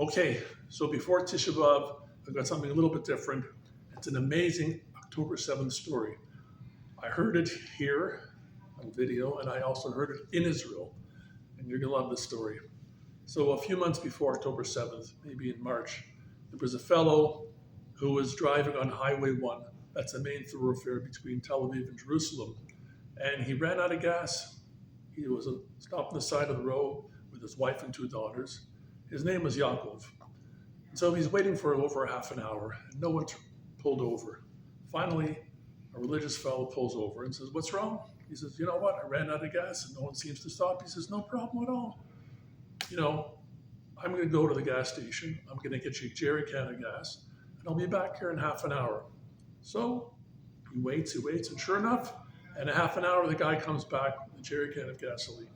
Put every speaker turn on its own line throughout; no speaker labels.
Okay, so before Tisha B'Av, I've got something a little bit different. It's an amazing October 7th story. I heard it here on video, and I also heard it in Israel, and you're gonna love this story. So a few months before October 7th, maybe in March, there was a fellow who was driving on Highway 1. That's the main thoroughfare between Tel Aviv and Jerusalem. And he ran out of gas. He was stopped on the side of the road with his wife and two daughters. His name was Yaakov. So he's waiting for over half an hour, and no one pulled over. Finally, a religious fellow pulls over and says, "What's wrong?" He says, "You know what? I ran out of gas and no one seems to stop." He says, "No problem at all. You know, I'm going to go to the gas station. I'm going to get you a jerry can of gas, and I'll be back here in half an hour." So he waits, and sure enough, in a half an hour, the guy comes back with a jerry can of gasoline.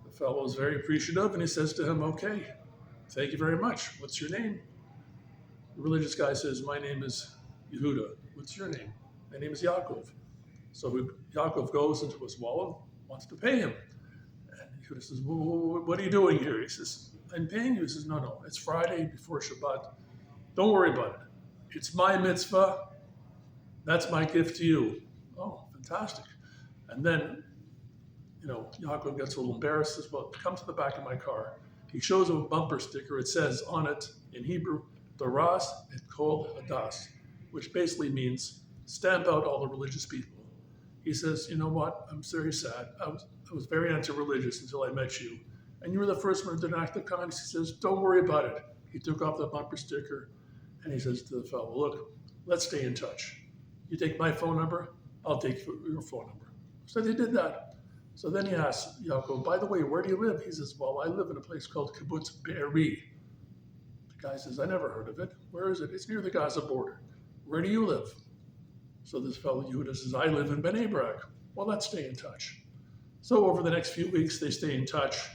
The fellow is very appreciative, and he says to him, "Okay, thank you very much. What's your name?" The religious guy says, "My name is Yehuda. What's your name?" "My name is Yaakov." So Yaakov goes into his wallet, wants to pay him. And Yehuda says, "What are you doing here?" He says, "I'm paying you." He says, No, it's Friday before Shabbat. Don't worry about it. It's my mitzvah. That's my gift to you." "Oh, fantastic." And then, Yaakov gets a little embarrassed, says, "Well, come to the back of my car." He shows him a bumper sticker. It says on it in Hebrew, "Daras et kol hadas," which basically means stamp out all the religious people. He says, "You know what? I'm very sad. I was very anti-religious until I met you. And you were the first one who did an act of kindness." He says, "Don't worry about it." He took off the bumper sticker and he says to the fellow, "Look, let's stay in touch. You take my phone number, I'll take your phone number." So they did that. So then he asks Yaakov, "By the way, where do you live?" He says, "Well, I live in a place called Kibbutznik." The guy says, "I never heard of it. Where is it?" "It's near the Gaza border." "Where do you live?" So this fellow Yehuda says, "I live in Bnei Brak." "Well, let's stay in touch." So over the next few weeks, they stay in touch.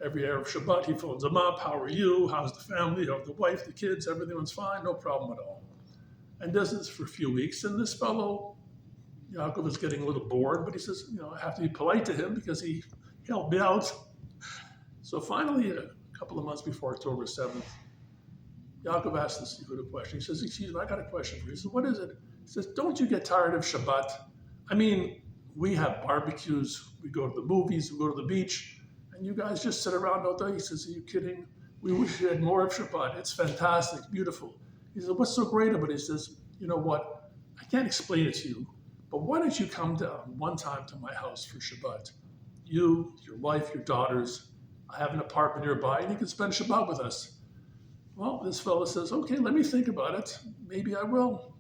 Every Erev Shabbat, he phones them up. "How are you? How's the family? How's the wife, the kids? Everyone's fine, no problem at all." And does this for a few weeks. And this fellow, Yaakov, is getting a little bored, but he says, "I have to be polite to him because he helped me out." So finally, a couple of months before October 7th, Yaakov asks this Yehuda a question. He says, "Excuse me, I got a question for you." He says, "What is it?" He says, "Don't you get tired of Shabbat? I mean, we have barbecues, we go to the movies, we go to the beach, and you guys just sit around all day." He says, "Are you kidding? We wish you had more of Shabbat. It's fantastic, beautiful." He says, "What's so great about it?" He says, "You know what? I can't explain it to you, but why don't you come down one time to my house for Shabbat? You, your wife, your daughters. I have an apartment nearby, and you can spend Shabbat with us." Well, this fellow says, "Okay, let me think about it. Maybe I will."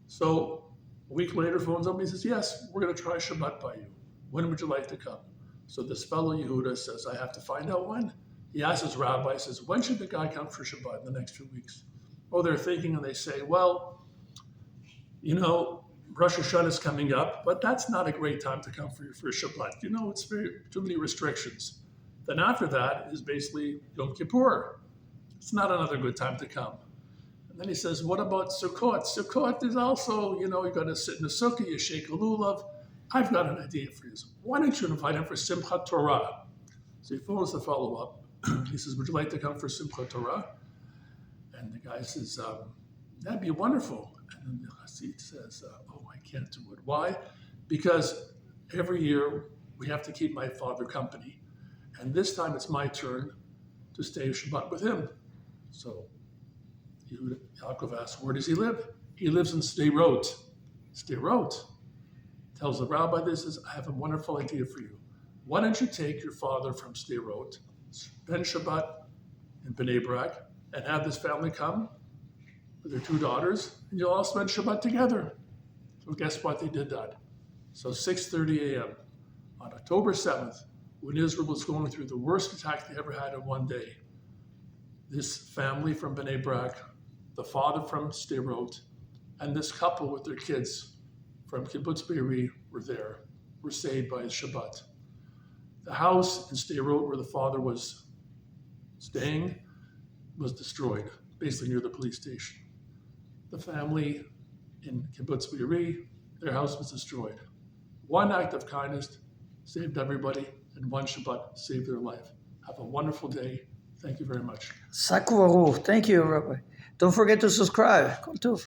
So a week later, phones up and he says, "Yes, we're going to try Shabbat by you. When would you like to come?" So this fellow Yehuda says, "I have to find out when." He asks his rabbi, says, "When should the guy come for Shabbat in the next few weeks?" Oh, they're thinking and they say, "Well, Rosh Hashanah is coming up, but that's not a great time to come for Shabbat. It's too many restrictions." Then after that is basically Yom Kippur. It's not another good time to come. And then he says, "What about Sukkot?" Sukkot is also, you're going to sit in the sukkah, you shake a lulav. "I've got an idea for you. Why don't you invite him for Simchat Torah?" So he phones the fellow up. He says, "Would you like to come for Simchat Torah?" And the guy says, "That'd be wonderful." And then the Hasid says, "Oh, I can't do it." Why? Because every year we have to keep my father company. And this time it's my turn to stay Shabbat with him. So Yaakov asks, "Where does he live?" "He lives in Sderot." Sderot. Tells the rabbi this, says, "I have a wonderful idea for you. Why don't you take your father from Sderot, spend Shabbat in Bnei Brak, and have this family come with their two daughters, and you'll all spend Shabbat together." So guess what? They did that. So 6:30 a.m. on October 7th, when Israel was going through the worst attack they ever had in one day, this family from Bnei Brak, the father from Sderot, and this couple with their kids from Kibbutznik were saved by Shabbat. The house in Sderot where the father was staying was destroyed, basically near the police station. The family in Kibbutznik, their house was destroyed. One act of kindness saved everybody, and one Shabbat saved their life. Have a wonderful day. Thank you very much.
Sakwaru. Thank you, Rabbi. Don't forget to subscribe. Kol tov.